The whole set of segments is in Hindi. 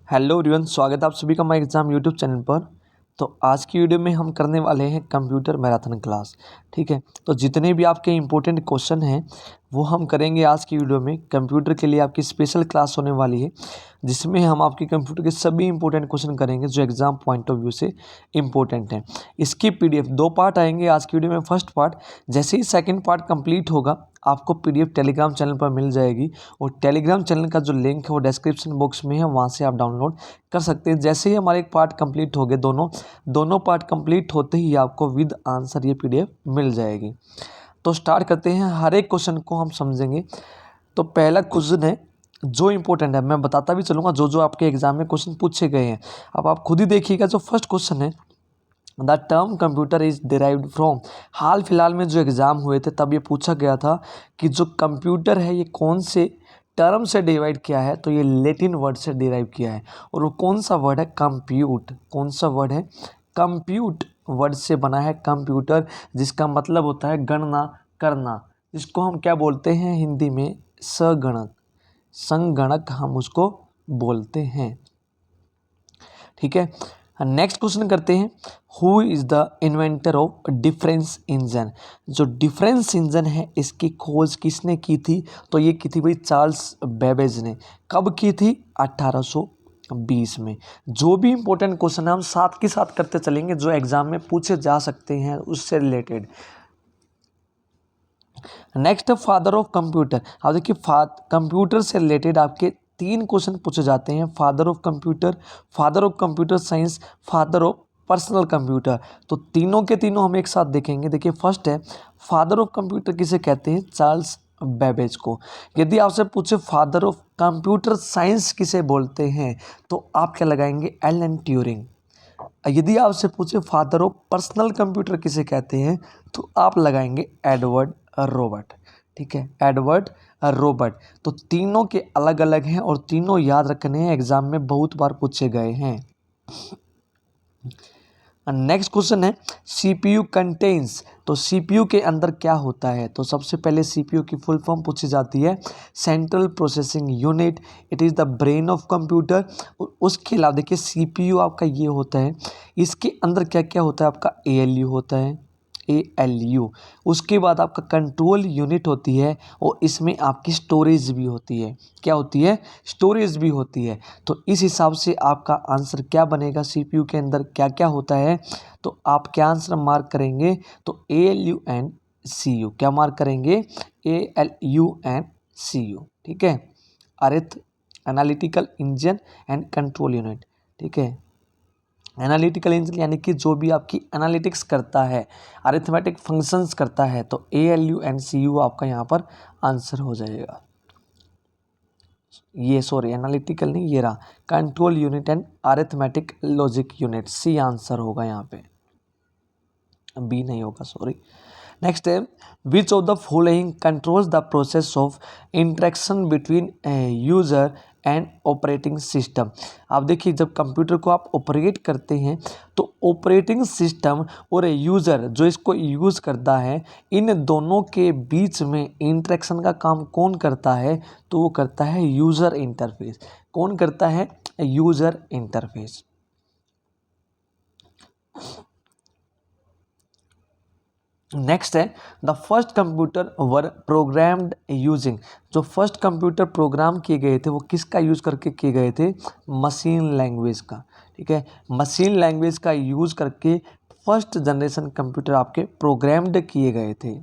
हेलो एवरीवन, स्वागत है आप सभी का माई एग्ज़ाम यूट्यूब चैनल पर। तो आज की वीडियो में हम करने वाले हैं कंप्यूटर मैराथन क्लास। ठीक है, तो जितने भी आपके इम्पोर्टेंट क्वेश्चन हैं वो हम करेंगे आज की वीडियो में। कंप्यूटर के लिए आपकी स्पेशल क्लास होने वाली है जिसमें हम आपके कंप्यूटर के सभी इंपॉर्टेंट क्वेश्चन करेंगे जो एग्जाम पॉइंट ऑफ व्यू से इम्पोर्टेंट हैं। इसकी पीडीएफ 2 पार्ट आएंगे आज की वीडियो में। फर्स्ट पार्ट जैसे ही सेकंड पार्ट कंप्लीट होगा आपको पीडीएफ टेलीग्राम चैनल पर मिल जाएगी और टेलीग्राम चैनल का जो लिंक है वो डिस्क्रिप्शन बॉक्स में है, वहाँ से आप डाउनलोड कर सकते हैं। जैसे ही हमारे एक पार्ट कंप्लीट हो गए, दोनों पार्ट कंप्लीट होते ही आपको विद आंसर ये पीडीएफ मिल जाएगी। तो स्टार्ट करते हैं, हर एक क्वेश्चन को हम समझेंगे। तो पहला क्वेश्चन है जो इंपॉर्टेंट है, मैं बताता भी चलूँगा जो जो आपके एग्जाम में क्वेश्चन पूछे गए हैं। अब आप खुद ही देखिएगा। जो फर्स्ट क्वेश्चन है, the term computer is derived from. हाल फिलहाल में जो एग्ज़ाम हुए थे तब ये पूछा गया था कि जो कंप्यूटर है ये कौन से टर्म से डिवाइड किया है, तो ये लैटिन वर्ड से डिराइव किया है। और वो कौन सा वर्ड है? कंप्यूट। कौन सा वर्ड है? कंप्यूट वर्ड से बना है कंप्यूटर, जिसका मतलब होता है गणना करना, जिसको हम क्या बोलते हैं हिंदी में? संगणक। संगणक हम उसको बोलते हैं। ठीक है, नेक्स्ट क्वेश्चन करते हैं। Who is the inventor of difference engine. जो डिफरेंस इंजन है इसकी खोज किसने की थी? तो ये की थी भाई चार्ल्स बेबेज ने। कब की थी? 1820 में। जो भी इंपॉर्टेंट क्वेश्चन है हम साथ के साथ करते चलेंगे जो एग्जाम में पूछे जा सकते हैं उससे related. Next father of computer. अब देखिए कंप्यूटर से रिलेटेड आपके 3 क्वेश्चन पूछे जाते हैं। Father of computer science, father of personal computer. तो तीनों के तीनों हम एक साथ देखेंगे। देखिए फर्स्ट है फादर ऑफ कंप्यूटर किसे कहते हैं? चार्ल्स बेबेज को। यदि आपसे पूछे फादर ऑफ कंप्यूटर साइंस किसे बोलते हैं तो आप क्या लगाएंगे? Alan Turing. यदि आपसे पूछे फादर ऑफ पर्सनल कंप्यूटर किसे कहते हैं तो आप लगाएंगे एडवर्ड रॉबर्ट। ठीक है, एडवर्ड रॉबर्ट। तो तीनों के अलग अलग हैं और तीनों याद रखने हैं, एग्जाम में बहुत बार पूछे गए हैं। नेक्स्ट क्वेश्चन है सीपीयू कंटेन्स। तो सीपीयू के अंदर क्या होता है? तो सबसे पहले सीपीयू की फुल फॉर्म पूछी जाती है central processing unit. It is the brain of computer. उसके अलावा देखिए सीपीयू आपका ये होता है, इसके अंदर क्या क्या होता है? आपका एएलयू होता है, एएलयू। उसके बाद आपका कंट्रोल यूनिट होती है और इसमें आपकी स्टोरेज भी होती है। क्या होती है? स्टोरेज भी होती है। तो इस हिसाब से आपका आंसर क्या बनेगा? सीपीयू के अंदर क्या क्या होता है? तो आप क्या आंसर मार्क करेंगे? तो एएलयू एंड सीयू। क्या मार्क करेंगे? ALU and CU. ठीक है, अर्थ analytical engine and control unit. ठीक है, एनालिटिकल इंजन यानी कि जो भी आपकी एनालिटिक्स करता है, अरिथमेटिक फंक्शंस करता है, तो एएलयू एंड सीयू आपका यहाँ पर आंसर हो जाएगा। ये सॉरी एनालिटिकल नहीं, ये रहा control unit and arithmetic logic unit. C answer होगा यहाँ पे, बी नहीं होगा, सॉरी। नेक्स्ट है which of the following controls the process of interaction between user and operating system. आप देखिए जब कंप्यूटर को आप ऑपरेट करते हैं तो ऑपरेटिंग सिस्टम और यूज़र जो इसको यूज़ करता है, इन दोनों के बीच में इंटरेक्शन का काम कौन करता है? तो वो करता है यूज़र इंटरफेस। कौन करता है? User interface. नेक्स्ट है the first computer were programmed using. जो फर्स्ट कंप्यूटर प्रोग्राम किए गए थे वो किसका यूज़ करके किए गए थे? मशीन लैंग्वेज का। ठीक है, मशीन लैंग्वेज का यूज़ करके फर्स्ट जनरेशन कंप्यूटर आपके प्रोग्राम्ड किए गए थे।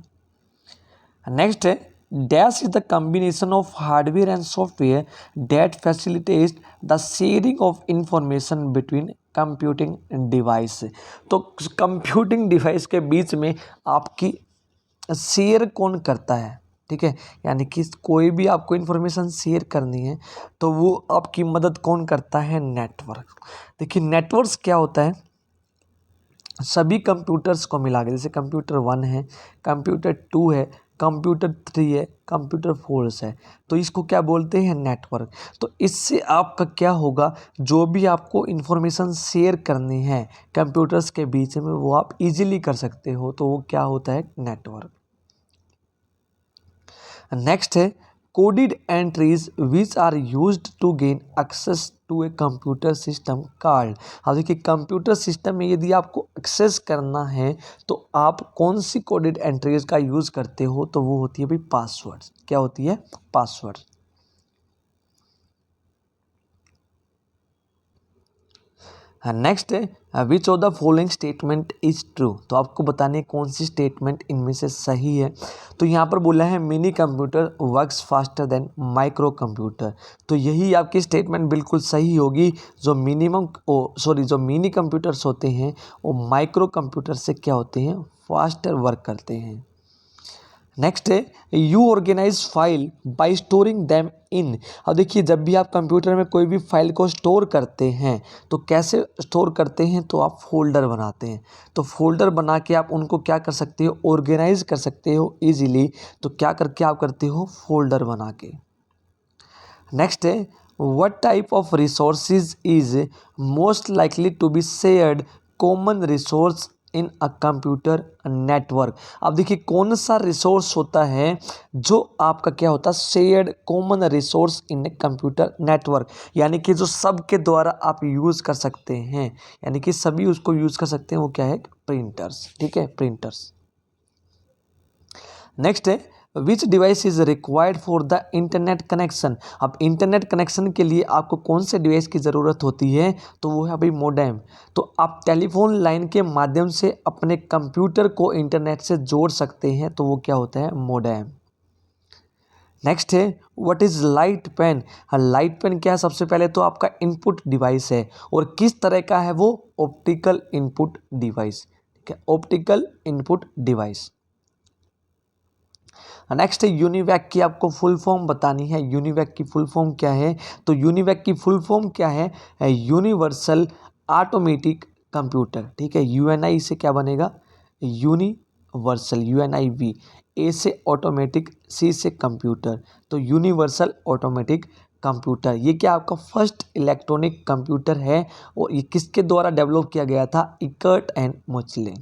नेक्स्ट है dash is the combination of hardware and software that facilitate the sharing of information between computing device. तो कंप्यूटिंग डिवाइस के बीच में आपकी शेयर कौन करता है? ठीक है, यानी कि कोई भी आपको इन्फॉर्मेशन शेयर करनी है तो वो आपकी मदद कौन करता है? नेटवर्क। देखिए नेटवर्क क्या होता है? सभी कंप्यूटर्स को मिला के, जैसे कंप्यूटर 1 है, कंप्यूटर 2 है, कंप्यूटर 3 है, कंप्यूटर 4 है, तो इसको क्या बोलते हैं? नेटवर्क। तो इससे आपका क्या होगा? जो भी आपको इन्फॉर्मेशन शेयर करनी है कंप्यूटर्स के बीच में वो आप इजीली कर सकते हो, तो वो क्या होता है? नेटवर्क। नेक्स्ट है coded entries which are used to gain access to a computer system card. अब देखिए कंप्यूटर सिस्टम में यदि आपको एक्सेस करना है तो आप कौन सी कोडेड एंट्रीज का यूज़ करते हो, तो वो होती है भाई पासवर्ड। क्या होती है? पासवर्ड। नेक्स्ट है which of the following statement is true. तो आपको बताने कौन सी स्टेटमेंट इनमें से सही है। तो यहाँ पर बोला है mini computer works faster than micro computer. तो यही आपकी स्टेटमेंट बिल्कुल सही होगी। जो जो मिनी कंप्यूटर्स होते हैं वो माइक्रो कंप्यूटर से क्या होते हैं? फास्टर वर्क करते हैं। नेक्स्ट है you organise file by storing them in. अब देखिए जब भी आप कंप्यूटर में कोई भी फाइल को स्टोर करते हैं तो कैसे स्टोर करते हैं? तो आप फोल्डर बनाते हैं। तो फोल्डर बना के आप उनको क्या कर सकते हो? ऑर्गेनाइज कर सकते हो इजीली। तो क्या करके आप करते हो? फोल्डर बना के। नेक्स्ट है what type of resources is most likely to be shared common resource in a computer network. अब देखिए कौन सा रिसोर्स होता है जो आपका क्या होता है? Shared common resource in a computer network, यानी कि जो सबके द्वारा आप यूज़ कर सकते हैं, यानी कि सभी उसको यूज़ कर सकते हैं। वो क्या है? प्रिंटर्स। ठीक है, प्रिंटर्स। नेक्स्ट है विच device is required for the internet connection. अब इंटरनेट कनेक्शन के लिए आपको कौन से डिवाइस की ज़रूरत होती है? तो वो है भाई मोडेम। तो आप टेलीफोन लाइन के माध्यम से अपने कंप्यूटर को इंटरनेट से जोड़ सकते हैं, तो वो क्या होता है? मोडेम। नेक्स्ट है what is light pen. Light pen क्या है? सबसे पहले तो आपका इनपुट डिवाइस है, और किस तरह का है वो? Optical input device. ठीक है, ऑप्टिकल इनपुट डिवाइस। नेक्स्ट है यूनिवैक की आपको फुल फॉर्म बतानी है। यूनिवैक की फुल फॉर्म क्या है? तो यूनिवैक की फुल फॉर्म क्या है? Universal automatic computer. ठीक है, यूएनआई से क्या बनेगा? यूनिवर्सल, यूएनआईवी। ए से ऑटोमेटिक, सी से कंप्यूटर, तो यूनिवर्सल ऑटोमेटिक कंप्यूटर। ये क्या आपका फर्स्ट इलेक्ट्रॉनिक कंप्यूटर है, और ये किसके द्वारा डेवलप किया गया था? Eckert and Mauchly.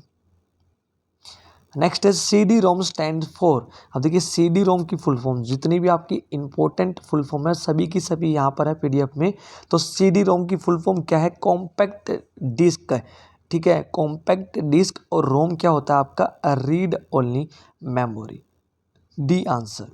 नेक्स्ट है C D ROM stand for. अब देखिए सी डी रोम की फुल फॉर्म, जितनी भी आपकी इंपॉर्टेंट फुल फॉर्म है सभी की सभी यहाँ पर है पीडीएफ में। तो सी डी रोम की फुल फॉर्म क्या है? Compact disc. ठीक है, कॉम्पैक्ट डिस्क। और रोम क्या होता है आपका? Read only memory. D answer.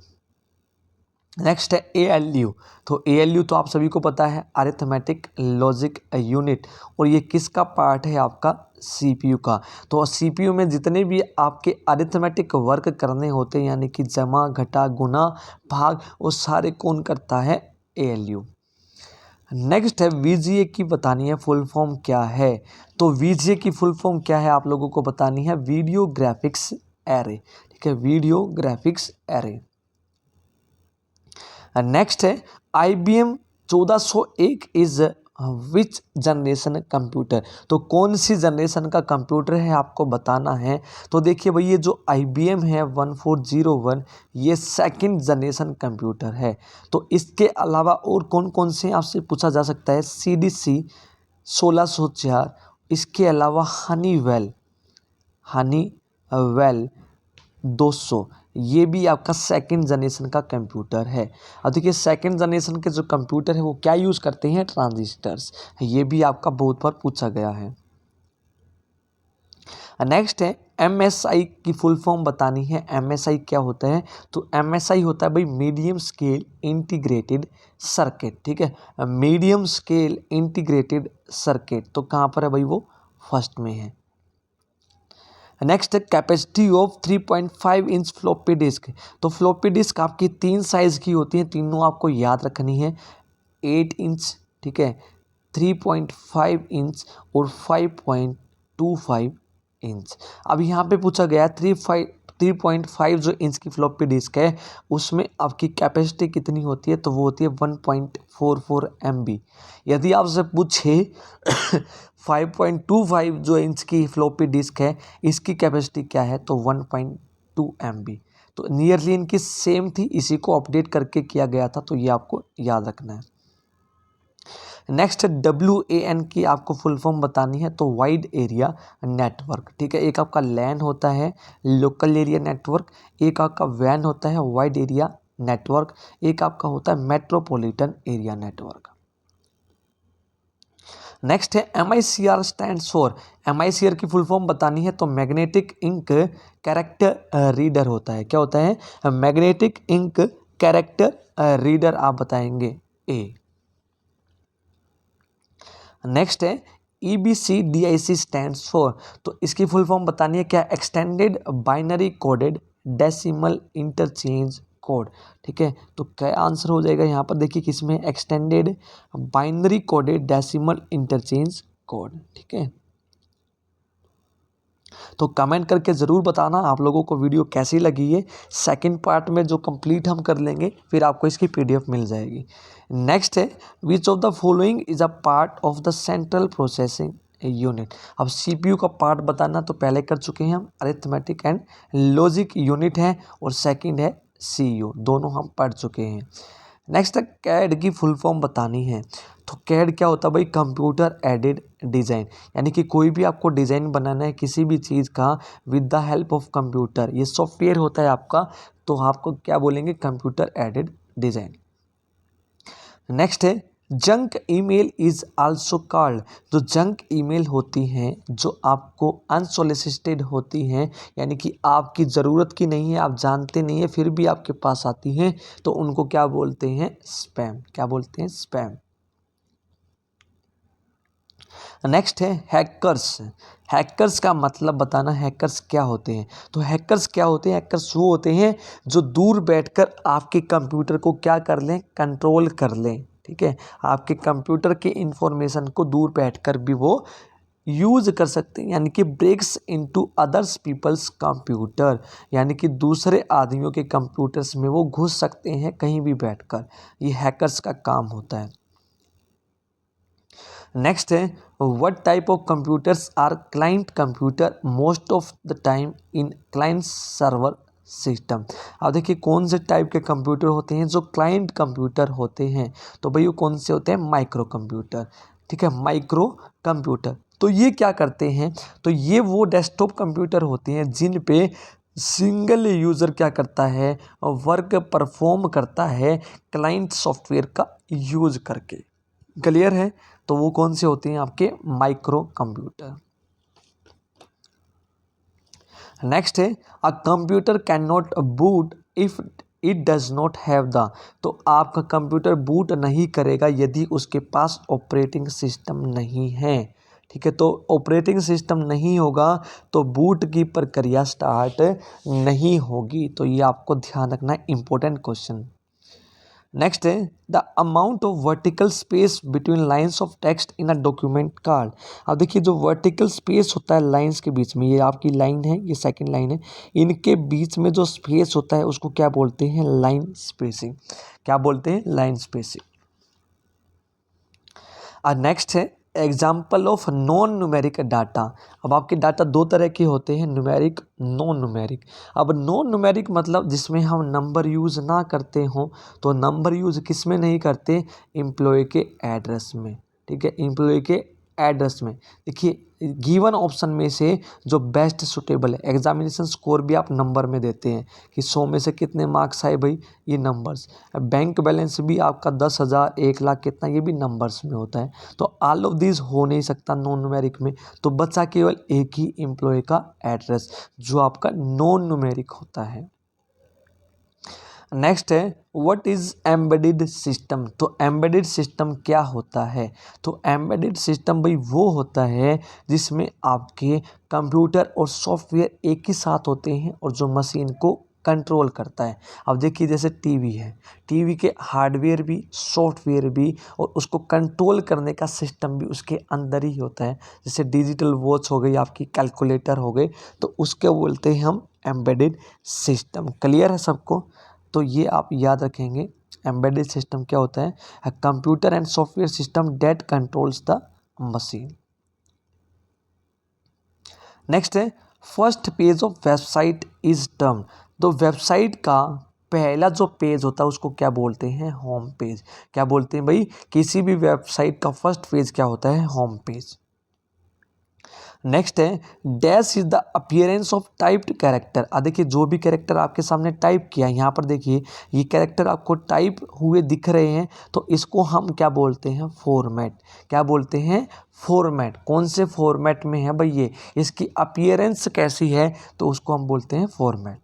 Next है ए एल यू। तो ए एल यू तो आप सभी को पता है, अरिथमेटिक लॉजिक यूनिट, और ये किसका पार्ट है? आपका सीपीयू का। तो सीपीयू में जितने भी आपके अरिथमेटिक वर्क करने होते हैं, यानी कि जमा, घटा, गुना, भाग, वो सारे कौन करता है? A L U. नेक्स्ट है वीजीए की बतानी है फुल फॉर्म क्या है। तो वीजीए की फुल फॉर्म क्या है आप लोगों को बतानी है? Video graphics array. ठीक है, वीडियो ग्राफिक्स एरे। नेक्स्ट है IBM 1401 is which generation computer. तो कौन सी जनरेशन का कंप्यूटर है आपको बताना है। तो देखिए भाई ये जो IBM है 1401, ये सेकंड जनरेशन कंप्यूटर है। तो इसके अलावा और कौन कौन से आपसे पूछा जा सकता है? CDC 1604, इसके अलावा हनीवेल 200, ये भी आपका सेकंड जनरेशन का कंप्यूटर है। अब देखिए सेकंड जनरेशन के जो कंप्यूटर है वो क्या यूज़ करते हैं? ट्रांजिस्टर्स। ये भी आपका बहुत बार पूछा गया है। नेक्स्ट है MSI की फुल फॉर्म बतानी है। MSI क्या होता है? तो MSI होता है भाई मीडियम स्केल इंटीग्रेटेड सर्किट। ठीक है, मीडियम स्केल इंटीग्रेटेड सर्किट। तो कहाँ पर है भाई? वो फर्स्ट में है। नेक्स्ट है capacity of 3.5 inch floppy disk. तो फ्लॉपी डिस्क आपकी 3 साइज़ की होती है, तीनों आपको याद रखनी है। 8 इंच, ठीक है, 3.5 इंच और 5.25 इंच। अब यहाँ पे पूछा गया 3.5 जो इंच की फ्लॉपी डिस्क है उसमें आपकी कैपेसिटी कितनी होती है? तो वो होती है 1.44 MB। यदि आपसे पूछे 5.25 जो इंच की फ्लॉपी डिस्क है इसकी कैपेसिटी क्या है? तो 1.2 MB। तो नियरली इनकी सेम थी, इसी को अपडेट करके किया गया था, तो ये आपको याद रखना है। नेक्स्ट WAN की आपको फुल फॉर्म बतानी है। तो वाइड एरिया नेटवर्क। ठीक है, एक आपका लैन होता है लोकल एरिया नेटवर्क, एक आपका वैन होता है वाइड एरिया नेटवर्क, एक आपका होता है मेट्रोपॉलिटन एरिया नेटवर्क। नेक्स्ट है MICR स्टैंड्स फॉर, MICR की फुल फॉर्म बतानी है तो मैग्नेटिक इंक कैरेक्टर रीडर होता है। क्या होता है? मैग्नेटिक इंक कैरेक्टर रीडर आप बताएंगे ए। नेक्स्ट है EBCDIC स्टैंड्स फॉर, तो इसकी फुल फॉर्म बतानी है क्या? Extended binary coded decimal interchange code. ठीक है, तो क्या आंसर हो जाएगा यहाँ पर? देखिए किसमें, extended binary coded decimal interchange code. ठीक है, तो कमेंट करके ज़रूर बताना आप लोगों को वीडियो कैसी लगी है। सेकंड पार्ट में जो कंप्लीट हम कर लेंगे फिर आपको इसकी PDF मिल जाएगी। नेक्स्ट है which of the following is a part of the central processing unit. अब CPU का पार्ट बताना तो पहले कर चुके हैं हम, अरिथमेटिक एंड लॉजिक यूनिट है, और सेकंड है CEO, दोनों हम पढ़ चुके हैं। नेक्स्ट है CAD की फुल फॉर्म बतानी है, तो CAD क्या होता है भाई? कंप्यूटर एडेड डिज़ाइन, यानी कि कोई भी आपको डिज़ाइन बनाना है किसी भी चीज़ का with the help of computer, ये सॉफ्टवेयर होता है आपका, तो आपको क्या बोलेंगे? Computer aided design. नेक्स्ट है junk email is also called, जो जंक ईमेल होती हैं जो आपको अनसोलिसिटेड होती हैं, यानी कि आपकी ज़रूरत की नहीं है, आप जानते नहीं है, फिर भी आपके पास आती हैं, तो उनको क्या बोलते हैं? स्पैम। क्या बोलते हैं? स्पैम। नेक्स्ट है हैकर्स। हैकर्स का मतलब बताना, हैकर्स क्या होते हैं? तो हैकर्स क्या होते हैं? हैकर्स वो होते हैं जो दूर बैठकर आपके कंप्यूटर को क्या कर लें? कंट्रोल कर लें। ठीक है, आपके कंप्यूटर के इंफॉर्मेशन को दूर बैठकर भी वो यूज़ कर सकते हैं, यानी कि breaks into others peoples computer, यानी कि दूसरे आदमियों के कंप्यूटर्स में वो घुस सकते हैं कहीं भी बैठकर। ये हैकर्स का काम होता है। नेक्स्ट है what type of computers are client computer most of the time in client server system. अब देखिए कौन से टाइप के कंप्यूटर होते हैं जो क्लाइंट कंप्यूटर होते हैं, तो भाई वो कौन से होते हैं? Micro computer. ठीक है, माइक्रो कंप्यूटर। तो ये क्या करते हैं? तो ये वो डेस्कटॉप कंप्यूटर होते हैं जिन पे सिंगल यूज़र क्या करता है? वर्क परफॉर्म करता है क्लाइंट सॉफ्टवेयर का यूज़ करके। क्लियर है? तो वो कौन से होते हैं? आपके माइक्रो कंप्यूटर। नेक्स्ट है a computer can not boot if it does not have the, तो आपका कंप्यूटर बूट नहीं करेगा यदि उसके पास ऑपरेटिंग सिस्टम नहीं है। ठीक है, तो ऑपरेटिंग सिस्टम नहीं होगा तो बूट की प्रक्रिया स्टार्ट नहीं होगी, तो ये आपको ध्यान रखना है, इंपॉर्टेंट क्वेश्चन। नेक्स्ट है the amount of vertical space between lines of text in a document card. अब देखिए जो वर्टिकल स्पेस होता है लाइंस के बीच में, ये आपकी लाइन है, ये सेकंड लाइन है, इनके बीच में जो स्पेस होता है उसको क्या बोलते हैं? Line spacing. क्या बोलते हैं? Line spacing. नेक्स्ट है example of non numeric data. अब आपके डाटा दो तरह के होते हैं, न्यूमेरिक, नॉन न्यूमेरिक। अब नॉन न्यूमेरिक मतलब जिसमें हम नंबर यूज़ ना करते हों, तो नंबर यूज़ किस में नहीं करते? एम्प्लॉय के एड्रेस में। ठीक है, एम्प्लॉय के एड्रेस में। देखिए गिवन ऑप्शन में से जो बेस्ट सुटेबल है, एग्जामिनेशन स्कोर भी आप नंबर में देते हैं कि 100 में से कितने मार्क्स आए भाई? ये नंबर्स। बैंक बैलेंस भी आपका 10,000 1,00,000 कितना, ये भी नंबर्स में होता है। तो ऑल ऑफ दिस हो नहीं सकता नॉन न्यूमेरिक में, तो बचा केवल एक ही एम्प्लॉय का एड्रेस जो आपका नॉन न्यूमेरिक होता है। नेक्स्ट है व्हाट इज एम्बेडेड सिस्टम। तो एम्बेडेड सिस्टम क्या होता है? तो एम्बेडेड सिस्टम भाई वो होता है जिसमें आपके कंप्यूटर और सॉफ्टवेयर एक ही साथ होते हैं और जो मशीन को कंट्रोल करता है। अब देखिए जैसे टीवी है, टीवी के हार्डवेयर भी, सॉफ्टवेयर भी, और उसको कंट्रोल करने का सिस्टम भी उसके अंदर ही होता है। जैसे डिजिटल वॉच हो गई आपकी, कैलकुलेटर हो गए, तो उसके बोलते हैं हम एम्बेडेड सिस्टम। क्लियर है सबको? तो ये आप याद रखेंगे, एम्बेडेड सिस्टम क्या होता है? Computer and software system that controls the machine. Next है first page of website is term. तो वेबसाइट का पहला जो पेज होता है उसको क्या बोलते हैं? Home page. क्या बोलते हैं भाई? किसी भी वेबसाइट का फर्स्ट पेज क्या होता है? Home page. नेक्स्ट है dash is the appearance of typed character. देखिए जो भी कैरेक्टर आपके सामने टाइप किया है, यहाँ पर देखिए ये कैरेक्टर आपको टाइप हुए दिख रहे हैं, तो इसको हम क्या बोलते हैं, फॉर्मेट। क्या बोलते हैं, फॉर्मेट। कौन से फॉर्मेट में है भाई ये, इसकी अपीयरेंस कैसी है, तो उसको हम बोलते हैं फॉर्मेट।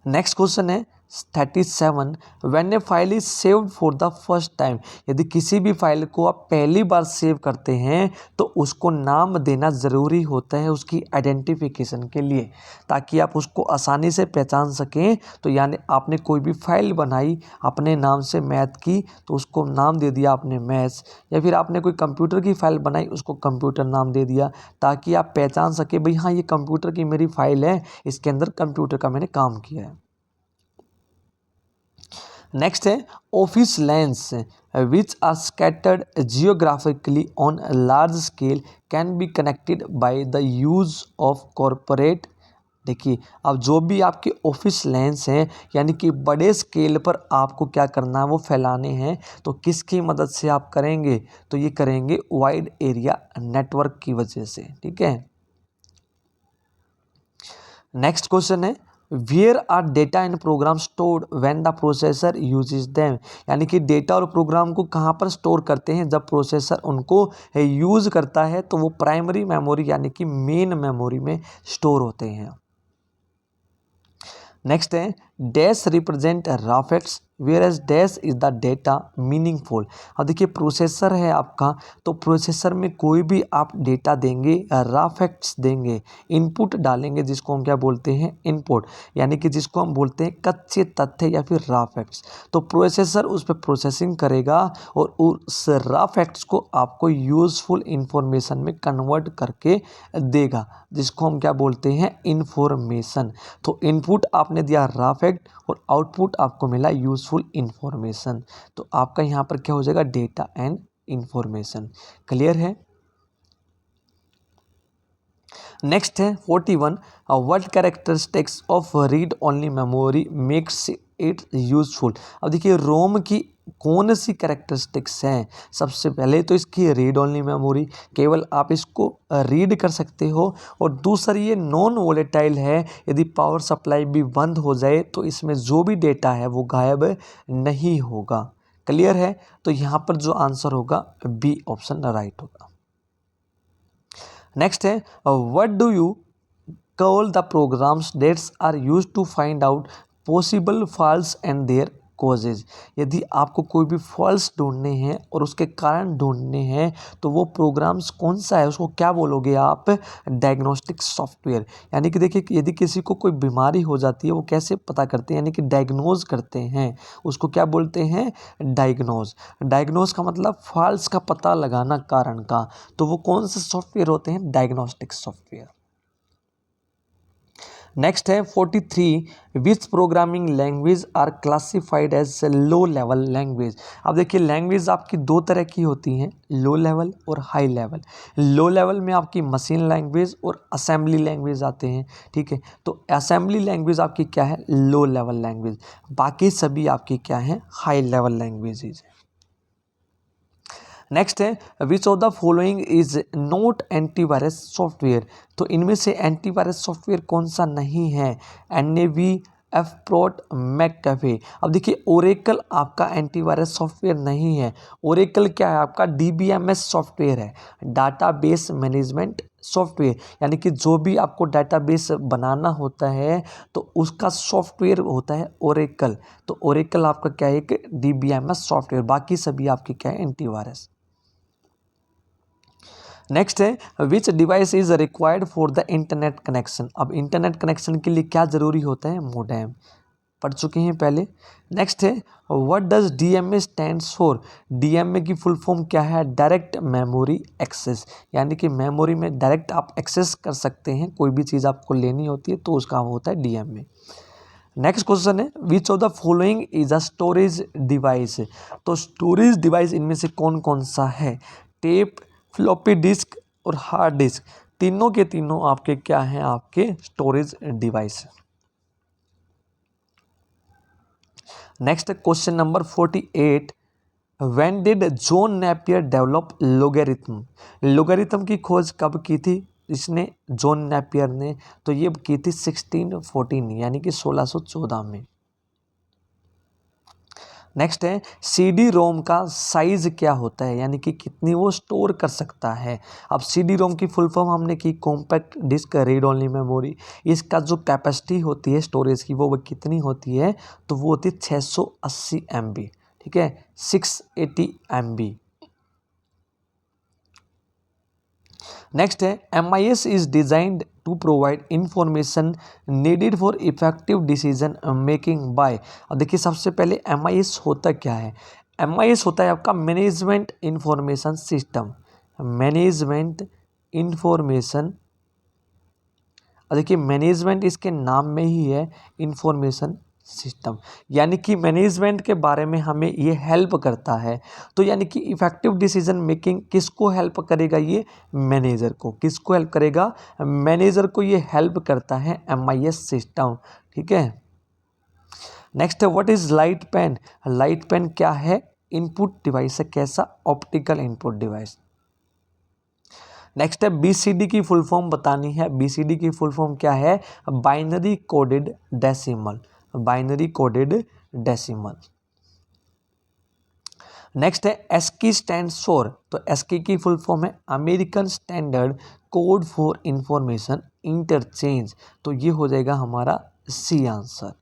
नेक्स्ट क्वेश्चन है 37, when A file is saved for the first time. यदि किसी भी फाइल को आप पहली बार सेव करते हैं तो उसको नाम देना ज़रूरी होता है उसकी आइडेंटिफिकेशन के लिए, ताकि आप उसको आसानी से पहचान सकें। तो यानी आपने कोई भी फाइल बनाई अपने नाम से मैथ की, तो उसको नाम दे दिया आपने मैथ्स, या फिर आपने कोई कंप्यूटर की फाइल बनाई उसको कंप्यूटर नाम दे दिया, ताकि आप पहचान सके भाई हाँ ये कंप्यूटर की मेरी फाइल है, इसके अंदर कंप्यूटर का मैंने काम किया है। नेक्स्ट है office lands which are scattered geographically on large scale can be connected by the use of corporate. देखिए अब जो भी आपके ऑफिस लैंड्स हैं यानी कि बड़े स्केल पर आपको क्या करना है, वो फैलाने हैं, तो किसकी मदद से आप करेंगे, तो ये करेंगे वाइड एरिया नेटवर्क की वजह से। ठीक है। नेक्स्ट क्वेश्चन है where are data and program stored when the processor uses them. यानी कि डेटा और प्रोग्राम को कहाँ पर स्टोर करते हैं, जब प्रोसेसर उनको यूज़ करता है तो वो प्राइमरी मेमोरी यानी कि मेन मेमोरी में स्टोर होते हैं। नेक्स्ट है dash represent raw facts whereas dash is the data meaningful. अब देखिए प्रोसेसर है आपका, तो प्रोसेसर में कोई भी आप डेटा देंगे, रफेक्ट्स देंगे, इनपुट डालेंगे जिसको हम क्या बोलते हैं, इनपुट, यानी कि जिसको हम बोलते हैं कच्चे तथ्य या फिर रफेक्ट्स। तो प्रोसेसर उस पर प्रोसेसिंग करेगा और उस रफेक्ट्स को आपको यूजफुल इंफॉर्मेशन में कन्वर्ट करके देगा, जिसको हम क्या बोलते हैं, इंफॉर्मेशन। तो इनपुट आपने दिया रफेक्ट और आउटपुट आपको मिला यूजफुल इंफॉर्मेशन, तो आपका यहाँ पर क्या हो जाएगा, डेटा एंड इंफॉर्मेशन। क्लियर है। नेक्स्ट है 41, what characteristics of read only memory makes it useful. अब देखिए रोम की कौन सी कैरेक्टरिस्टिक्स हैं, सबसे पहले तो इसकी रीड ओनली मेमोरी, केवल आप इसको रीड कर सकते हो, और दूसरी ये नॉन वोलेटाइल है, यदि पावर सप्लाई भी बंद हो जाए तो इसमें जो भी डेटा है वो गायब नहीं होगा। क्लियर है। तो यहाँ पर जो आंसर होगा बी ऑप्शन राइट होगा। नेक्स्ट है what do you call the programs that's are used to find out possible faults and their causes. यदि आपको कोई भी फॉल्स ढूंढने हैं और उसके कारण ढूंढने हैं तो वो प्रोग्राम्स कौन सा है, उसको क्या बोलोगे आप, डायग्नोस्टिक सॉफ्टवेयर। यानी कि देखिए यदि किसी को कोई बीमारी हो जाती है वो कैसे पता करते हैं, यानी कि डायग्नोज करते हैं, उसको क्या बोलते हैं, डायग्नोज। डायग्नोज का मतलब फॉल्स का पता लगाना कारण का, तो वो कौन से सॉफ्टवेयर होते हैं, डायग्नोस्टिक सॉफ्टवेयर। नेक्स्ट है 43, which programming language are classified as low level language. अब देखिए लैंग्वेज आपकी दो तरह की होती हैं, लो लेवल और हाई लेवल। लो लेवल में आपकी मशीन लैंग्वेज और असेंबली लैंग्वेज आते हैं। ठीक है, तो असेंबली लैंग्वेज आपकी क्या है, लो लेवल लैंग्वेज, बाकी सभी आपकी क्या है, हाई लेवल लैंग्वेजेज है। नेक्स्ट है which of the following is not antivirus software. तो इनमें से एंटीवायरस सॉफ्टवेयर कौन सा नहीं है, NAV, एफप्रोट, मैककेफे। अब देखिए ओरेकल आपका एंटीवायरस सॉफ्टवेयर नहीं है। ओरेकल क्या है आपका, DBMS सॉफ्टवेयर है, डाटाबेस मैनेजमेंट सॉफ्टवेयर, यानी कि जो भी आपको डाटाबेस बनाना होता है तो उसका सॉफ्टवेयर होता है ओरेकल। तो ओरेकल आपका क्या है, एक DBMS सॉफ्टवेयर, बाकी सभी आपके क्या है, एंटीवायरस। नेक्स्ट है विच device is required for the internet connection. अब इंटरनेट कनेक्शन के लिए क्या ज़रूरी होता है, मोडेम, पढ़ चुके हैं पहले। नेक्स्ट है what does DMA stands for. DMA की फुल फॉर्म क्या है, डायरेक्ट मेमोरी एक्सेस, यानी कि मेमोरी में डायरेक्ट आप एक्सेस कर सकते हैं, कोई भी चीज़ आपको लेनी होती है तो उसका होता है DMA। नेक्स्ट क्वेश्चन है which of the following is a storage device. तो स्टोरेज डिवाइस इनमें से कौन कौन सा है, टेप, फ्लॉपी डिस्क और हार्ड डिस्क, तीनों के तीनों आपके क्या हैं, आपके storage device. Next question number 48, when did John Napier develop logarithm? Logarithm की खोज कब की थी इसने, जॉन नेपियर ने? तो ये की थी 1614 यानी कि 1614 में। नेक्स्ट है CD रोम का साइज क्या होता है, यानी कि कितनी वो स्टोर कर सकता है। अब CD रोम की फुल फॉर्म हमने की compact disc read only memory. इसका जो कैपेसिटी होती है स्टोरेज की वो कितनी होती है, तो वो होती है 680 MB, ठीक है, 680 MB। नेक्स्ट है MIS is designed to provide information needed for effective decision making by. अब देखिए सबसे पहले MIS होता क्या है। MIS होता है आपका management information system, management information. और देखिए मैनेजमेंट इसके नाम में ही है, इंफॉर्मेशन सिस्टम, यानी कि मैनेजमेंट के बारे में हमें ये हेल्प करता है। तो यानी कि इफेक्टिव डिसीजन मेकिंग किसको हेल्प करेगा, ये मैनेजर को। किसको हेल्प करेगा, मैनेजर को ये हेल्प करता है MIS सिस्टम, ठीक है। नेक्स्ट है what is light pen? Light pen क्या है, इनपुट डिवाइस है, कैसा, ऑप्टिकल इनपुट डिवाइस। नेक्स्ट है BCD की फुल फॉर्म बतानी है। BCD की फुल फॉर्म क्या है, binary coded decimal, binary coded decimal. Next है ASCII स्टैंड्स फॉर, तो ASCII की फुल फॉर्म है American standard code for information interchange. तो ये हो जाएगा हमारा C आंसर।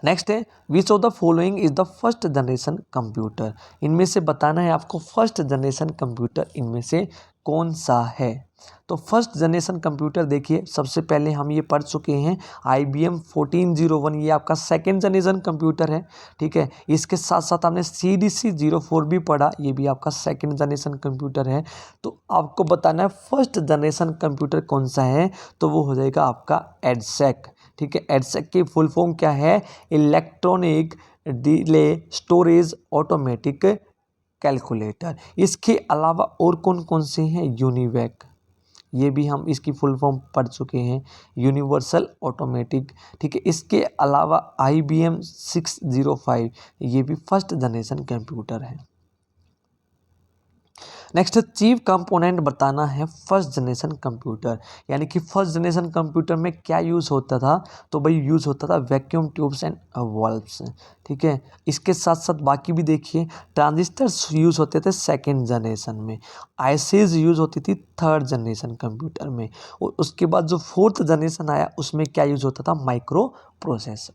नेक्स्ट है which of the following is the first generation computer? इनमें से बताना है आपको फर्स्ट जनरेशन कंप्यूटर इनमें से कौन सा है। तो फर्स्ट जनरेशन कंप्यूटर देखिए सबसे पहले हम ये पढ़ चुके हैं IBM 1401, ये आपका सेकेंड जनरेशन कंप्यूटर है, ठीक है। इसके साथ साथ हमने CDC 04 भी पढ़ा, ये भी आपका सेकेंड जनरेशन कंप्यूटर है। तो आपको बताना है फर्स्ट जनरेशन कंप्यूटर कौन सा है, तो वो हो जाएगा आपका EDSEC, ठीक है। EDSEC की फुल फॉर्म क्या है, electronic delay storage automatic calculator. इसके अलावा और कौन कौन से हैं, यूनिवैक, ये भी हम इसकी फुल फॉर्म पढ़ चुके हैं, यूनिवर्सल ऑटोमेटिक, ठीक है। इसके अलावा IBM 605, ये भी फर्स्ट जनरेशन कंप्यूटर है। नेक्स्ट चीफ कंपोनेंट बताना है फर्स्ट जनरेशन कंप्यूटर, यानी कि फर्स्ट जनरेशन कंप्यूटर में क्या यूज़ होता था, तो भाई यूज़ होता था वैक्यूम ट्यूब्स एंड वाल्व्स, ठीक है। इसके साथ साथ बाकी भी देखिए ट्रांजिस्टर्स यूज़ होते थे सेकेंड जनरेशन में, ICs यूज़ होती थी थर्ड जनरेशन कंप्यूटर में, और उसके बाद जो फोर्थ जनरेशन आया उसमें क्या यूज़ होता था, माइक्रो प्रोसेसर।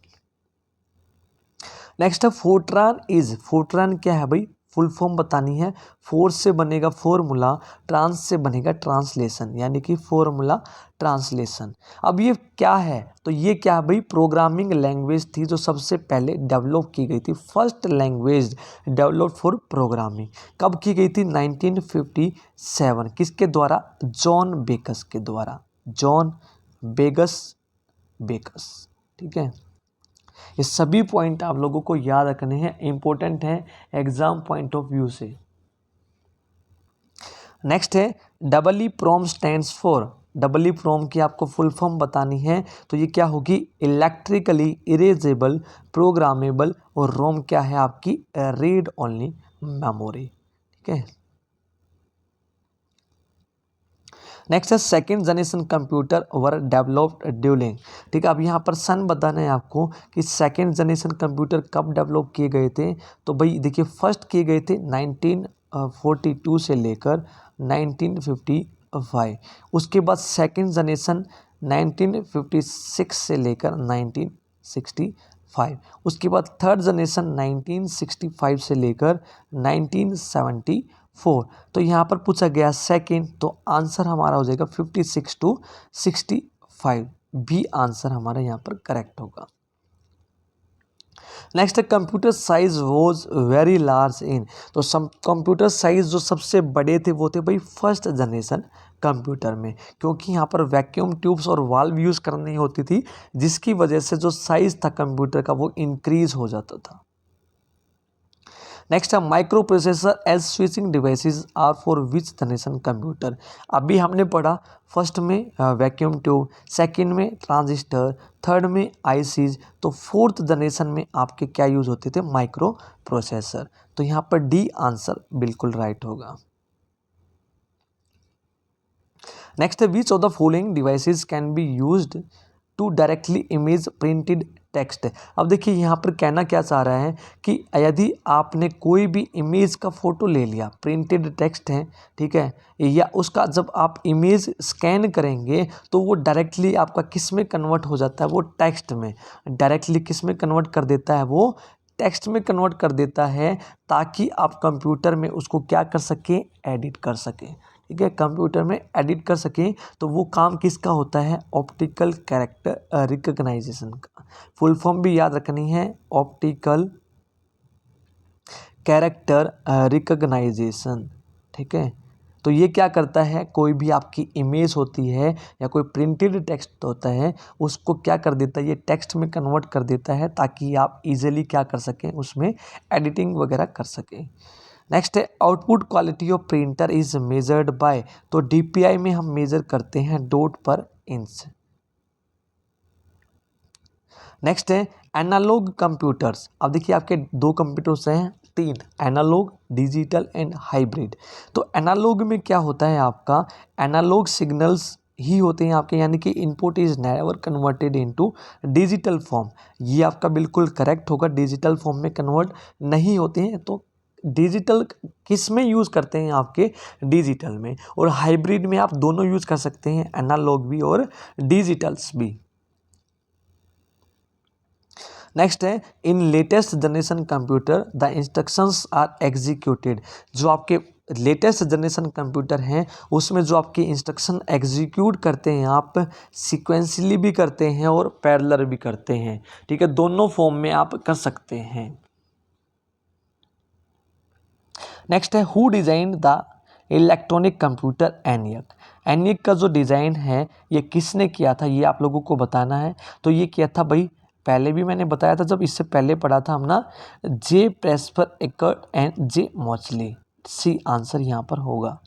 नेक्स्ट है फोर्ट्रान इज, फोर्ट्रान क्या है भाई, फुल फॉर्म बतानी है। फोर से बनेगा फॉर्मूला, ट्रांस से बनेगा ट्रांसलेशन, यानी कि फॉर्मूला ट्रांसलेशन। अब ये क्या है, तो ये क्या है भाई, प्रोग्रामिंग लैंग्वेज थी जो सबसे पहले डेवलप की गई थी, first language develop for programming. कब की गई थी, 1957, किसके द्वारा, जॉन बेकस के द्वारा, जॉन बेकस, ठीक है। ये सभी पॉइंट आप लोगों को याद रखने हैं, इंपॉर्टेंट है एग्जाम पॉइंट ऑफ व्यू से। नेक्स्ट है EEPROM स्टैंड्स फॉर, EEPROM की आपको फुल फॉर्म बतानी है, तो ये क्या होगी, इलेक्ट्रिकली इरेजेबल प्रोग्रामेबल, और रोम क्या है आपकी, रीड ओनली मेमोरी, ठीक है। नेक्स्ट है second generation computer were developed during, ठीक है। अब यहाँ पर सन बताना है आपको कि सेकेंड जनरेशन कंप्यूटर कब डेवलप किए गए थे, तो भाई देखिए फर्स्ट किए गए थे 1942 से लेकर 1955, उसके बाद सेकेंड जनरेशन 1956 से लेकर 1965, उसके बाद थर्ड जनरेशन 1965 से लेकर 1974। तो यहाँ पर पूछा गया सेकेंड, तो आंसर हमारा हो जाएगा 56 to 65, भी आंसर हमारा यहाँ पर करेक्ट होगा। Next computer size was very large in, तो कंप्यूटर साइज जो सबसे बड़े थे वो थे भाई फर्स्ट जनरेशन कंप्यूटर में, क्योंकि यहाँ पर वैक्यूम ट्यूब्स और वाल्व यूज़ करनी होती थी, जिसकी वजह से जो साइज था कंप्यूटर का वो इंक्रीज हो जाता था। नेक्स्ट है micro processor as switching devices are for which generation computer. अभी हमने पढ़ा फर्स्ट में वैक्यूम ट्यूब, सेकंड में ट्रांजिस्टर, थर्ड में आईसीज, तो फोर्थ जनरेशन में आपके क्या यूज होते थे, माइक्रो प्रोसेसर। तो यहाँ पर डी आंसर बिल्कुल राइट होगा। नेक्स्ट है which of the following devices can be used to directly image printed text. अब देखिए यहाँ पर कहना क्या चाह रहा है कि यदि आपने कोई भी इमेज का फोटो ले लिया, प्रिंटेड टेक्स्ट है, ठीक है, या उसका जब आप इमेज स्कैन करेंगे तो वो डायरेक्टली आपका किस में कन्वर्ट हो जाता है, वो टेक्स्ट में। डायरेक्टली किस में कन्वर्ट कर देता है, वो टेक्स्ट में कन्वर्ट कर देता है, ताकि आप कंप्यूटर में उसको क्या कर सकें, एडिट कर सकें। ठीक है, कंप्यूटर में एडिट कर सकें। तो वो काम किसका होता है, ऑप्टिकल कैरेक्टर रिकग्नाइजेशन का। फुल फॉर्म भी याद रखनी है, ऑप्टिकल कैरेक्टर रिकग्नाइजेशन। ठीक है, तो ये क्या करता है, कोई भी आपकी इमेज होती है या कोई प्रिंटेड टेक्स्ट होता है, उसको क्या कर देता है, ये टेक्स्ट में कन्वर्ट कर देता है, ताकि आप इजीली क्या कर सकें, उसमें एडिटिंग वगैरह कर सकें। नेक्स्ट है output quality of printer is measured by. तो डीपीआई में हम मेजर करते हैं डॉट पर इंच। नेक्स्ट है एनालॉग कंप्यूटर्स। अब देखिए आपके दो कंप्यूटर्स हैं, तीन, एनालॉग, डिजिटल एंड हाइब्रिड। तो एनालॉग में क्या होता है, आपका एनालॉग सिग्नल्स ही होते हैं आपके, यानी कि input is never converted into digital form. ये आपका बिल्कुल करेक्ट होगा, डिजिटल फॉर्म में कन्वर्ट नहीं होते हैं। तो डिजिटल किस में यूज़ करते हैं, आपके डिजिटल में। और हाइब्रिड में आप दोनों यूज़ कर सकते हैं, एनालॉग भी और डिजिटल्स भी। नेक्स्ट है in latest generation computer the instructions are executed. जो आपके लेटेस्ट जनरेशन कंप्यूटर हैं उसमें जो आपके इंस्ट्रक्शन एग्जीक्यूट करते हैं, आप सीक्वेंसली भी करते हैं और पैरेलल भी करते हैं। ठीक है, दोनों फॉर्म में आप कर सकते हैं। नेक्स्ट है who design the electronic computer ENIAC. ENIAC का जो डिज़ाइन है ये किसने किया था, ये आप लोगों को बताना है। तो ये किया था भाई, पहले भी मैंने बताया था जब इससे पहले पढ़ा था हम ना, J Presper Eckert and J Mauchly. C answer यहाँ पर होगा।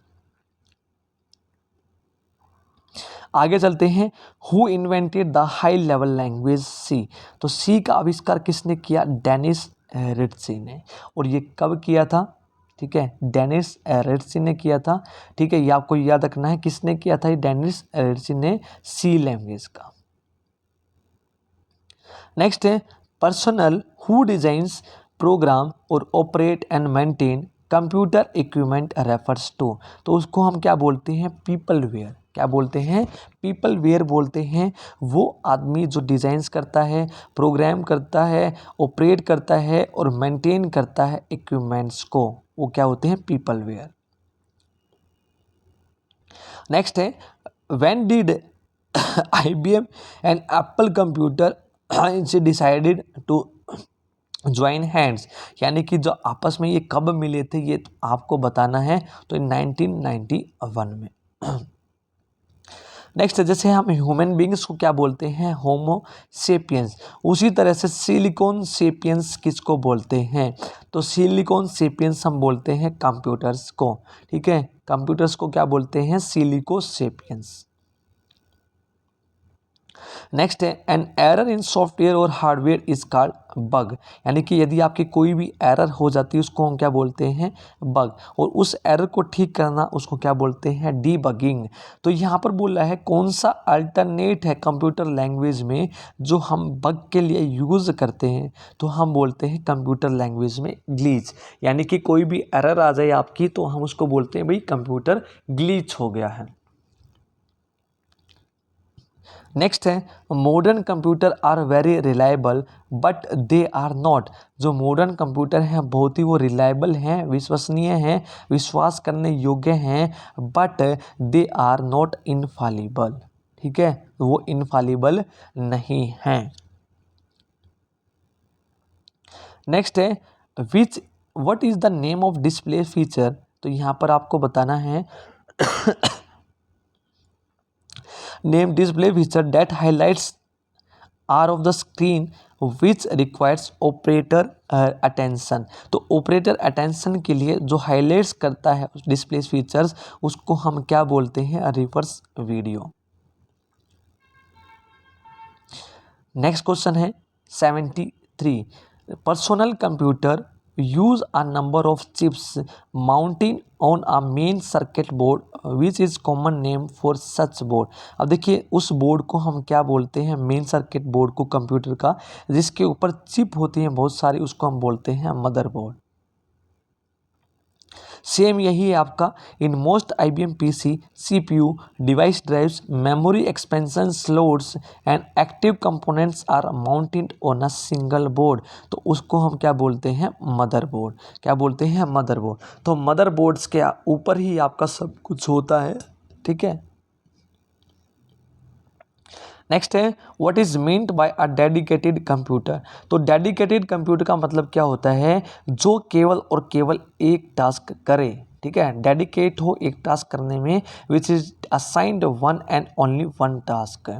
आगे चलते हैं, who invented the high level language C. तो सी का आविष्कार किसने किया, डेनिस रिट्जी ने। और ये कब किया था, ठीक है, डेनिस रिट्जी ने किया था। ठीक है, ये आपको याद रखना है, किसने किया था, ये डेनिस रिट्जी ने सी लैंग्वेज का। नेक्स्ट है पर्सनल हु डिजाइंस प्रोग्राम और operate and maintain computer equipment refers to. तो उसको हम क्या बोलते हैं, पीपल वेयर। क्या बोलते हैं, पीपल वेयर बोलते हैं। वो आदमी जो डिज़ाइंस करता है, प्रोग्राम करता है, ऑपरेट करता है और मेंटेन करता है इक्विपमेंट्स को, वो क्या होते हैं, पीपल वेयर। नेक्स्ट है when did IBM and Apple computer decided to join hands. यानी कि जो आपस में ये कब मिले थे, ये आपको बताना है। तो 1991 में। नेक्स्ट, जैसे हम ह्यूमन बींग्स को क्या बोलते हैं, होमो सेपियंस, उसी तरह से सिलिकॉन सेपियंस किसको बोलते हैं, तो सिलिकॉन सेपियंस हम बोलते हैं कंप्यूटर्स को। ठीक है, कंप्यूटर्स को क्या बोलते हैं, सिलिको सेपियंस। नेक्स्ट है एन एरर इन सॉफ्टवेयर और हार्डवेयर इज कॉल्ड बग। यानी कि यदि आपकी कोई भी एरर हो जाती है उसको हम क्या बोलते हैं, बग। और उस एरर को ठीक करना उसको क्या बोलते हैं, डीबगिंग। तो यहाँ पर बोल रहा है कौन सा अल्टरनेट है कंप्यूटर लैंग्वेज में जो हम बग के लिए यूज़ करते हैं, तो हम बोलते हैं कंप्यूटर लैंग्वेज में ग्लिच। यानी कि कोई भी एरर आ जाए आपकी तो हम उसको बोलते हैं भाई कंप्यूटर ग्लिच हो गया है। नेक्स्ट है modern computer are very reliable but they are not. जो मॉडर्न कंप्यूटर हैं बहुत ही वो रिलायबल हैं, विश्वसनीय हैं, विश्वास करने योग्य हैं, but they are not infallible. ठीक है, वो इनफॉलिबल नहीं हैं। नेक्स्ट है which what is the name of display feature. तो यहाँ पर आपको बताना है name display feature that highlights are of the screen which requires operator attention. तो ऑपरेटर अटेंशन के लिए जो हाईलाइट्स करता है डिस्प्ले फीचर्स, उसको हम क्या बोलते हैं? Reverse video. नेक्स्ट क्वेश्चन है 73। Personal computer use a number of chips mounting on a main circuit board which is common name for such board. अब देखिए उस बोर्ड को हम क्या बोलते हैं? मेन सर्किट बोर्ड को कंप्यूटर का, जिसके ऊपर चिप होती हैं बहुत सारी, उसको हम बोलते हैं मदरबोर्ड। सेम यही है आपका in most IBM PC CPU device drives memory expansion slots and active components are mounted on a single board. तो उसको हम क्या बोलते हैं? मदरबोर्ड। क्या बोलते हैं? मदरबोर्ड। तो मदरबोर्ड्स के ऊपर ही आपका सब कुछ होता है, ठीक है। नेक्स्ट है what is meant by a dedicated computer. तो डेडिकेटेड कंप्यूटर का मतलब क्या होता है? जो केवल और केवल एक टास्क करे, ठीक है। डेडिकेट हो एक टास्क करने में, which is assigned one and only one task.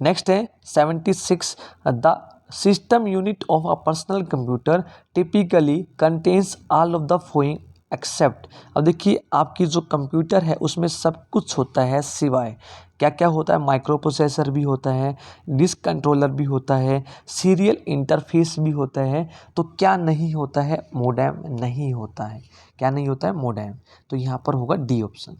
Next है 76। The system unit of a personal computer typically contains all of the following except. अब देखिए आपकी जो कंप्यूटर है उसमें सब कुछ होता है सिवाय क्या क्या होता है? माइक्रो प्रोसेसर भी होता है, डिस्क कंट्रोलर भी होता है, सीरियल इंटरफेस भी होता है। तो क्या नहीं होता है? मोडेम नहीं होता है। क्या नहीं होता है? मोडेम। तो यहाँ पर होगा डी ऑप्शन।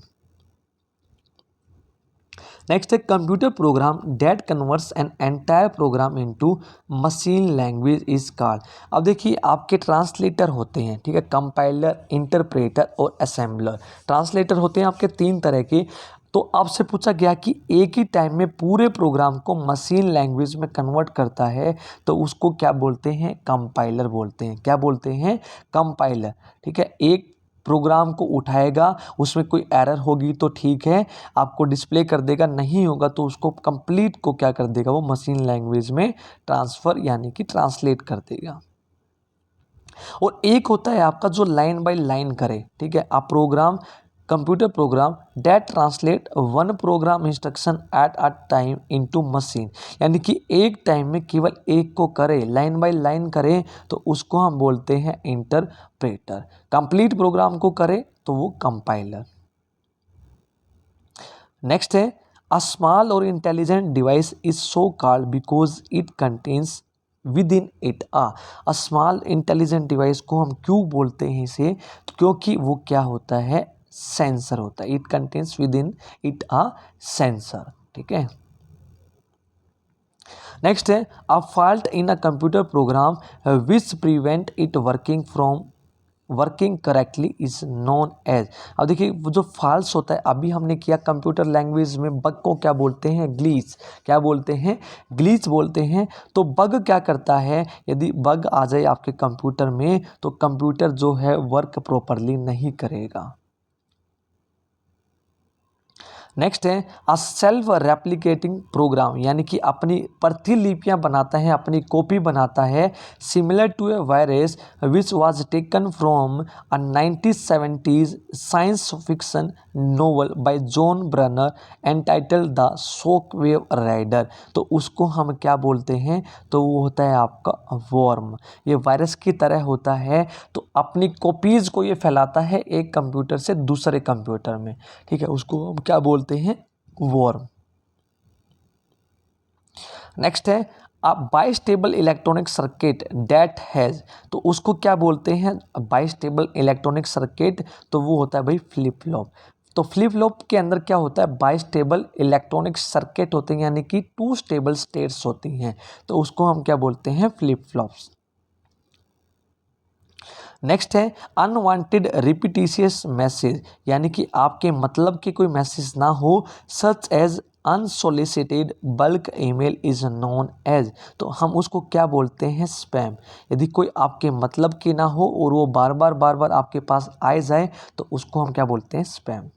नेक्स्ट है computer program that converts an entire program into machine language is called. अब देखिए आपके ट्रांसलेटर होते हैं, ठीक है, कंपाइलर, इंटरप्रेटर और असेंबलर। ट्रांसलेटर होते हैं आपके तीन तरह के। तो आपसे पूछा गया कि एक ही टाइम में पूरे प्रोग्राम को मशीन लैंग्वेज में कन्वर्ट करता है, तो उसको क्या बोलते हैं? कंपाइलर बोलते हैं। क्या बोलते हैं? कंपाइलर, ठीक है। एक प्रोग्राम को उठाएगा, उसमें कोई एरर होगी तो ठीक है, आपको डिस्प्ले कर देगा, नहीं होगा तो उसको कंप्लीट को क्या कर देगा? वो मशीन लैंग्वेज में ट्रांसफ़र यानी कि ट्रांसलेट कर देगा। और एक होता है आपका जो लाइन बाय लाइन करे, ठीक है। आप program computer program that translate one program instruction at a time into machine, यानी कि एक टाइम में केवल एक को करे, लाइन बाय लाइन करे, तो उसको हम बोलते हैं इंटरप्रेटर। कंप्लीट प्रोग्राम को करे तो वो कंपाइलर। नेक्स्ट है अ स्मॉल और intelligent device is so called because it contains with in it a small intelligent device को हम क्यों बोलते हैं इसे? क्योंकि वो क्या होता है? सेंसर होता है। It contains with in it a sensor, ठीक है। नेक्स्ट है a fault in a computer program which prevent it working correctly is known as. अब देखिए वो जो फॉल्स होता है, अभी हमने किया कंप्यूटर लैंग्वेज में बग को क्या बोलते हैं? ग्लीच। क्या बोलते हैं? ग्लीच बोलते हैं। तो बग क्या करता है? यदि बग आ जाए आपके कंप्यूटर में तो कंप्यूटर जो है वर्क प्रॉपरली नहीं करेगा। नेक्स्ट है अ सेल्फ रेप्लिकेटिंग प्रोग्राम, यानी कि अपनी प्रतिलिपियां बनाता है, अपनी कॉपी बनाता है, similar to a virus which was taken from a 1970s science fiction novel by John Brunner entitled the Shockwave Rider. तो उसको हम क्या बोलते हैं? तो वो होता है आपका वॉर्म। ये वायरस की तरह होता है, तो अपनी कॉपीज़ को ये फैलाता है एक कंप्यूटर से दूसरे कंप्यूटर में, ठीक है। उसको हम क्या बोलते हैं? वॉर्म। नेक्स्ट है a bistable electronic circuit that has. तो उसको क्या बोलते हैं? Bistable electronic circuit. तो वो होता है भाई फ्लिप फ्लॉप। तो फ्लिप फ्लॉप के अंदर क्या होता है? बाइस्टेबल इलेक्ट्रॉनिक सर्किट होते हैं, यानी कि टू स्टेबल स्टेट्स होती हैं, तो उसको हम क्या बोलते हैं? Flip flops. नेक्स्ट है अनवांटेड रिपीटिशियस मैसेज, यानी कि आपके मतलब के कोई मैसेज ना हो, such as unsolicited bulk email is known as. तो हम उसको क्या बोलते हैं? स्पैम। यदि कोई आपके मतलब की ना हो और वो बार बार आपके पास आए जाए तो उसको हम क्या बोलते हैं? स्पैम।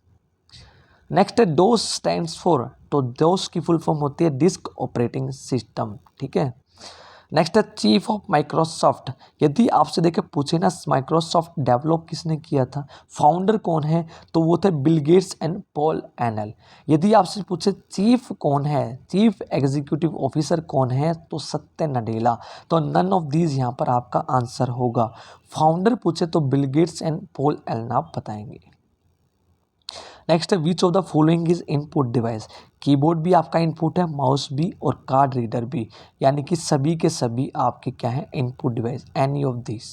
नेक्स्ट है डोस स्टैंड्स फॉर। तो डोस की फुल फॉर्म होती है डिस्क ऑपरेटिंग सिस्टम, ठीक है। नेक्स्ट है चीफ ऑफ माइक्रोसॉफ्ट। यदि आपसे देखे पूछे ना माइक्रोसॉफ्ट डेवलप किसने किया था, फाउंडर कौन है, तो वो थे Bill Gates and Paul anal. यदि आपसे पूछे चीफ कौन है, चीफ एग्जीक्यूटिव ऑफिसर कौन है, तो सत्य नडेला। तो नन ऑफ दीज यहाँ पर आपका आंसर होगा। फाउंडर पूछे तो Bill Gates and Paul Allen आप बताएंगे। नेक्स्ट है which of the following is input device. Keyboard भी आपका इनपुट है, माउस भी और कार्ड रीडर भी, यानी कि सभी के सभी आपके क्या है input device, any of this.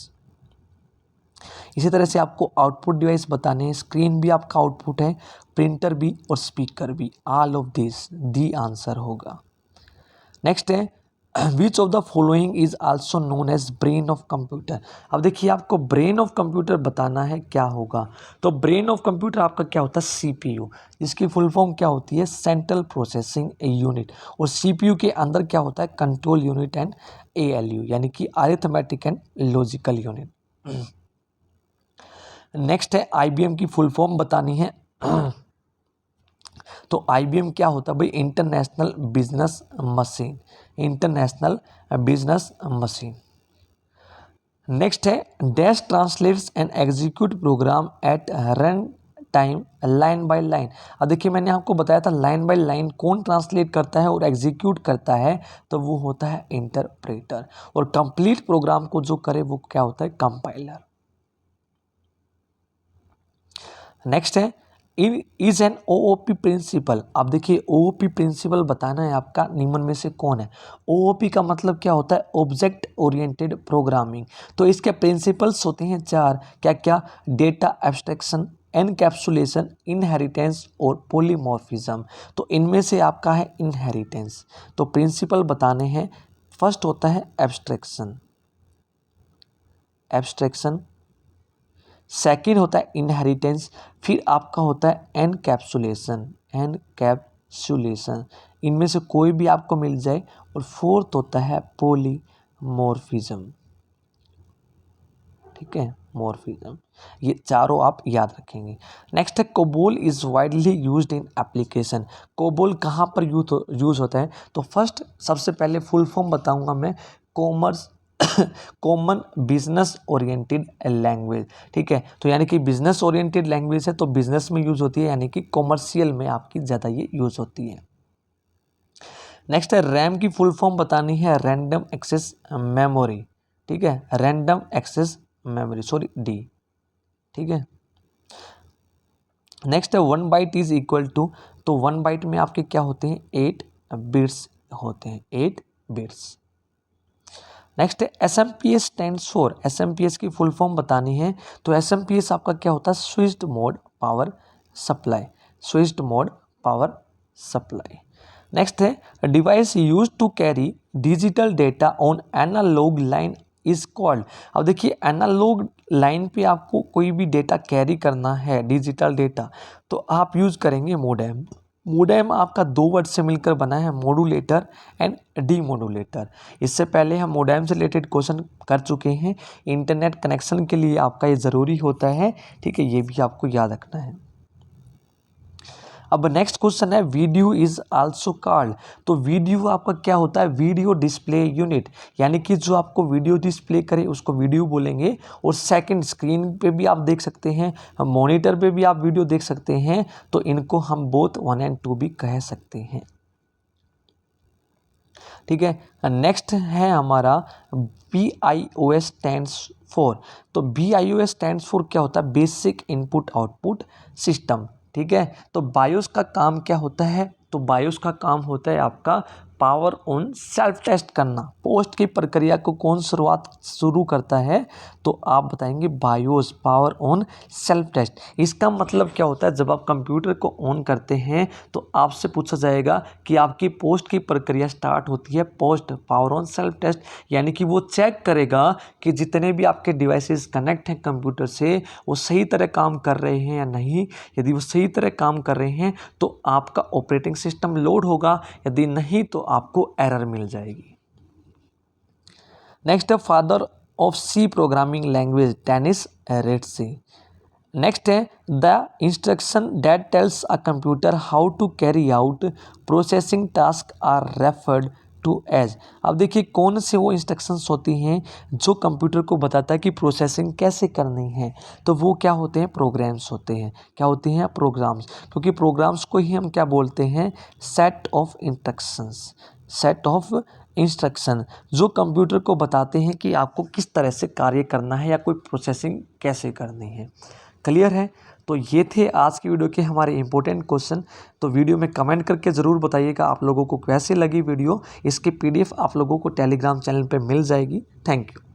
इसी तरह से आपको आउटपुट डिवाइस बताने हैं, स्क्रीन भी आपका आउटपुट है, प्रिंटर भी और स्पीकर भी, all of this the answer होगा। नेक्स्ट है which of the following is also known as brain of computer. अब देखिए आपको ब्रेन ऑफ कंप्यूटर बताना है क्या होगा, तो ब्रेन ऑफ कंप्यूटर आपका क्या होता है सीपीयू, जिसकी फुल फॉर्म क्या होती है सेंट्रल प्रोसेसिंग यूनिट, और सीपीयू के अंदर क्या होता है कंट्रोल यूनिट एंड एएलयू, यानी कि arithmetic and logical unit. Next है आईबीएम की फुल फॉर्म बतानी है तो आईबीएम क्या होता है भाई, international business machine, international business machine. Next है dash translates and execute program at run time line by line. अब देखिए मैंने आपको बताया था लाइन बाय लाइन कौन ट्रांसलेट करता है और एग्जीक्यूट करता है, तो वो होता है इंटरप्रेटर, और कंप्लीट प्रोग्राम को जो करे वो क्या होता है कंपाइलर। नेक्स्ट है इन इज एन ओओपी प्रिंसिपल। आप देखिए ओओपी प्रिंसिपल बताना है आपका निम्न में से कौन है। ओओपी का मतलब क्या होता है ऑब्जेक्ट ओरिएंटेड प्रोग्रामिंग। तो इसके प्रिंसिपल्स होते हैं चार, क्या क्या, डेटा एब्स्ट्रैक्शन, एनकैप्सुलेशन, इनहेरिटेंस और पॉलीमॉर्फिज्म। तो इनमें से आपका है इनहेरिटेंस। तो प्रिंसिपल बताने हैं, फर्स्ट होता है एब्स्ट्रैक्शन, एब्स्ट्रैक्शन, सेकेंड होता है इनहेरिटेंस, फिर आपका होता है एनकैप्सुलेशन, एनकैप्सुलेशन, इनमें से कोई भी आपको मिल जाए, और फोर्थ होता है पॉलीमॉर्फिज्म। ठीक है, मॉर्फिज्म। ये चारों आप याद रखेंगे। नेक्स्ट है COBOL is widely used in application. COBOL कहाँ पर यूज होता है, तो फर्स्ट सबसे पहले फुल फॉर्म बताऊंगा मैं, commerce common business oriented language. ठीक है, तो यानी कि बिजनेस ओरिएंटेड लैंग्वेज है तो बिजनेस में यूज होती है, यानी कि कॉमर्शियल में आपकी ज़्यादा ये यूज होती है। नेक्स्ट है रैम की फुल फॉर्म बतानी है, रैंडम एक्सेस मेमोरी। ठीक है, random access memory, sorry D. ठीक है, नेक्स्ट है 1 बाइट इज इक्वल टू, तो 1 बाइट में आपके क्या होते हैं 8 बिट्स होते हैं, 8 बिट्स। नेक्स्ट है एसएमपीएस स्टैंड्स फॉर, एसएमपीएस की फुल फॉर्म बतानी है, तो एसएमपीएस आपका क्या होता है switched mode power supply, switched mode power supply. Next है device use to carry digital data on analogue line is called. अब देखिए एनालॉग लाइन पे आपको कोई भी डेटा कैरी करना है डिजिटल डेटा, तो आप यूज करेंगे मोडेम। मोडेम आपका दो वर्ड से मिलकर बना है, मॉड्यूलेटर एंड डीमॉड्यूलेटर। इससे पहले हम मोडेम से रिलेटेड क्वेश्चन कर चुके हैं, इंटरनेट कनेक्शन के लिए आपका ये ज़रूरी होता है। ठीक है, ये भी आपको याद रखना है। अब नेक्स्ट क्वेश्चन है वीडियो इज आल्सो कॉल्ड, तो वीडियो आपका क्या होता है वीडियो डिस्प्ले यूनिट, यानी कि जो आपको वीडियो डिस्प्ले करे उसको वीडियो बोलेंगे। और सेकंड स्क्रीन पे भी आप देख सकते हैं, मॉनिटर पे भी आप वीडियो देख सकते हैं, तो इनको हम बोथ 1 और 2 भी कह सकते हैं। ठीक है, नेक्स्ट है हमारा BIOS स्टैंड्स फॉर, तो BIOS स्टैंड्स फॉर क्या होता है बेसिक इनपुट आउटपुट सिस्टम। ठीक है, तो बायोस का काम क्या होता है, तो बायोस का काम होता है आपका पावर ऑन सेल्फ टेस्ट करना। पोस्ट की प्रक्रिया को कौन शुरू करता है, तो आप बताएंगे BIOS, power on self test. इसका मतलब क्या होता है, जब आप कंप्यूटर को ऑन करते हैं तो आपसे पूछा जाएगा कि आपकी पोस्ट की प्रक्रिया स्टार्ट होती है POST power on self test, यानी कि वो चेक करेगा कि जितने भी आपके डिवाइसेस कनेक्ट हैं कंप्यूटर से वो सही तरह काम कर रहे हैं या नहीं। यदि वो सही तरह काम कर रहे हैं तो आपका ऑपरेटिंग सिस्टम लोड होगा, यदि नहीं तो आपको एरर मिल जाएगी। नेक्स्ट है father of C programming language Dennis Ritchie. Next है the instruction that tells a computer how to carry out processing task are referred to as. अब देखिए कौन से वो इंस्ट्रक्शंस होती हैं जो कंप्यूटर को बताता है कि प्रोसेसिंग कैसे करनी है, तो वो क्या होते हैं, प्रोग्राम्स होते हैं। क्या होते हैं, प्रोग्राम्स। क्योंकि प्रोग्राम्स को ही हम क्या बोलते हैं, set of instructions. Set of instruction जो कंप्यूटर को बताते हैं कि आपको किस तरह से कार्य करना है या कोई प्रोसेसिंग कैसे करनी है। क्लियर है। तो ये थे आज की वीडियो के हमारे इंपॉर्टेंट क्वेश्चन। तो वीडियो में कमेंट करके ज़रूर बताइएगा आप लोगों को कैसे लगी वीडियो। इसकी PDF आप लोगों को टेलीग्राम चैनल पे मिल जाएगी। Thank you.